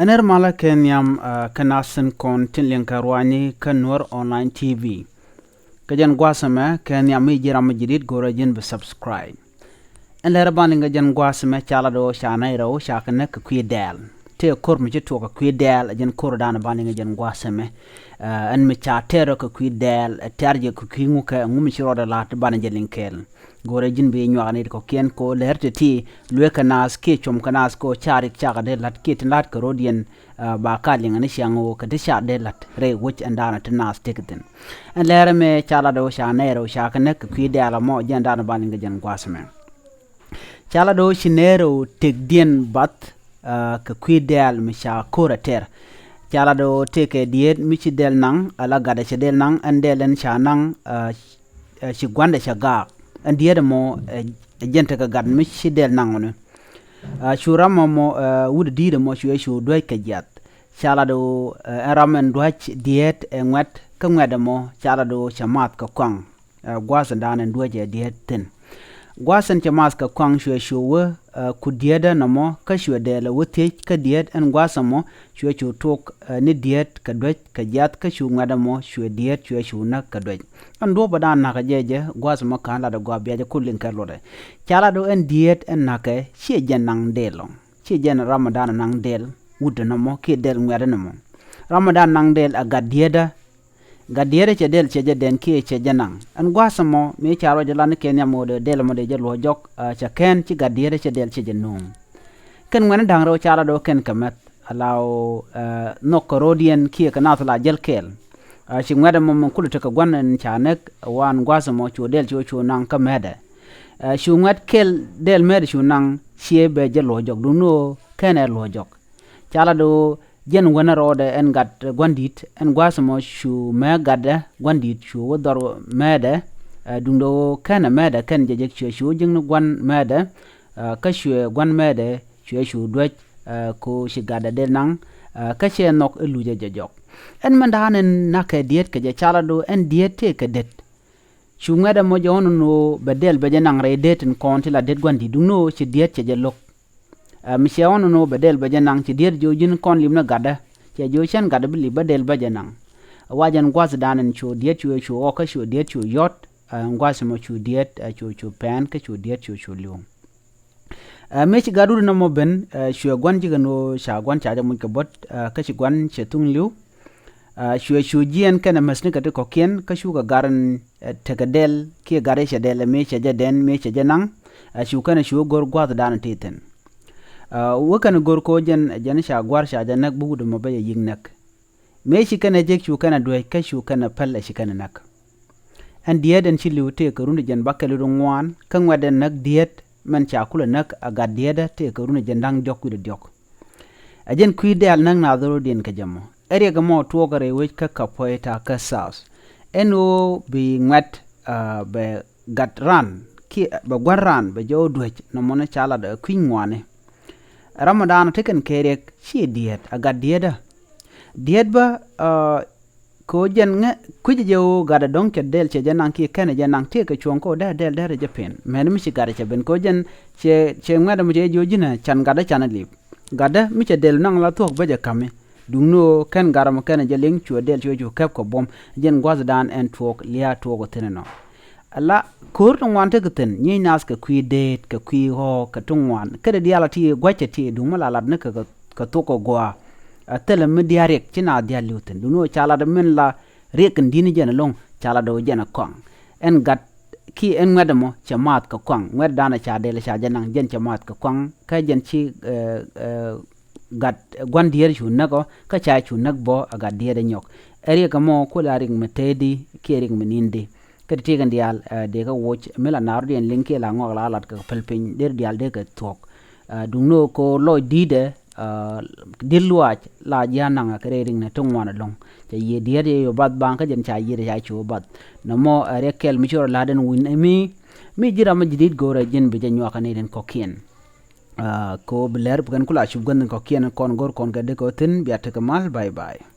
أنا رمالا كان يام كناسن كون تنلين كرواني كنور أونلاين تي في كجن قواسمة كان يام يجي رام جديد جورجين بسبسكرايب أنا رباني كجن قواسمة شالا دو شانيرو شاكنا كوي دال تي كور مجي توقع كوي دال جن كور دانا باني كجن قواسمة أن مشاتيرو كوي دال تارجي كوي موكا مومشي رودا لات باني جلين كيل gorejin be nyuagani ko ken ko lerte ti lueka nas ke chom kanas ko charik chaga de lat kit lat ko rodien ba kalinga ni shango ka de sha de lat re wich andana tinas tikten en lere me chala do sha nero sha kana ku de ala mo jandana balinga jan kwasme chala do shinero tegdien bat ka de al mi sha korater chala do teke diet mi ci del nang ala gada ci del nang andelen sha nang ci gwande sha ga andiada mo jenta ka gad mi del nangone shura mo wud diida mo shu doy ka jat chala do ramen doach diet ngwat ka ngwada mo chala do chamat ka kwang gwasan dan doje diet tin gwasan chamat ka kwang shu ku dieda namo ka shu de la wote ka diet en gwasan mo shu tok ni diet ka doch ka jat ka shu ngwada mo shu diet shu na ka doch ando badan na ka jeje gwas mo kan la da gwa biaje kullin ka lode chala do en diet en na ke che jenang delo che jen ramadan nang del wud na mo ke del ngwada na mo ramadan nang del aga dieda che del che den ke che jenang en gwas mo me charo je lan ke nya mo de del mo de je lo jok cha ken chi ga dieda che del che jenum ken ngwana dang ro chala do ken kamat alaw no korodien ki ka na la jel kel shi ngada mo kulu taka gwanan chanek wan gwasa mo chodel cho nang kamede shi ngat kel del med shi nang shi be je lojok duno kene lojok chala do jen wana rode en gat gwandit en gwasa mo shu me gada gwandit shu wodor mede dundo kene mede ken je shu jing gwan mede ka shu gwan mede shu dwech ko shi gada del nang ka she nok eluje jok en mandanen naka diet ke chala do en diet te ke det chungada mo jono no bedel be janang re det en konti la det gwandi duno ci diet ce jelok mi se ono no bedel be janang ci diet jo jin kon limna gada ce jo chen gada bi bedel be janang wajan gwas danen cho diet cho o ka cho diet cho yot gwas mo cho diet cho pen ke cho diet cho lium me ci gadu na mo ben cho gwanji gano sha gwan cha mun ke bot ka ci gwan che tung liu shu jien kana masni kate kokien ka shu ga garan tegadel ki gare shadel me chaja den me chaja nang shu kana shu gor gwad dan titen wakan gor ko jen sha gwar sha janak bugu mo baye yingnak me shi kana jek shu kana doy ka shu kana palla shi kana nak an diet en shi liute ka runde jen bakale do ngwan kan waden nak diet man cha kula nak aga dieda te ka runde jen dang jokku de jok ajen kuidal nang na do den ka jamo area ga mo tuogare wech ka kapoeta ka saus eno bi ngat be gatran ki be gwaran be jo duech no mona chala da kwingwane ramadan teken kerek chi diet aga diet ba ko jen nga kuje jo gada donke del che janan ki kene janan te ka chonko da del da japen men mi sigara che ben ko jen che ngada mu je jo jina chan gada chanalip gada mi che del nang la tok beje kame dungno ken garam ken jeling chu del chu kep ko bom jen gwaz dan en tok lia togo teneno alla kur tong wante guten ni nas ka kwi det ka kwi ho ka tungwan kada diala ti gwache ti dumala lad ne ka toko gwa atela me diarek tina dia luten dungno chala de men la reken dini jena long chala do jena kong en gat ki en ngedamo chamat ka kong nged dana cha del cha jenang jen chamat ka kong ka jen chi gat gwan dier chu nago ka cha chu nagbo aga dier nyok eri ka mo ko la ring metedi ke ring menindi ka ti gan dial de ka watch mela nar den linke la ngok la lat ka pelpin der dial de ka tok dungno ko lo dide dilwach la jananga ka ring na tungwana long te ye dier yo bad banka jen cha yire cha chu bad no mo rekel mi chor la den win mi jira ma jidid gore jen be janwa ka ne den kokien ko beler bukan kula shubgan ko kian kon gor kon gade ko tin biata kamal bye bye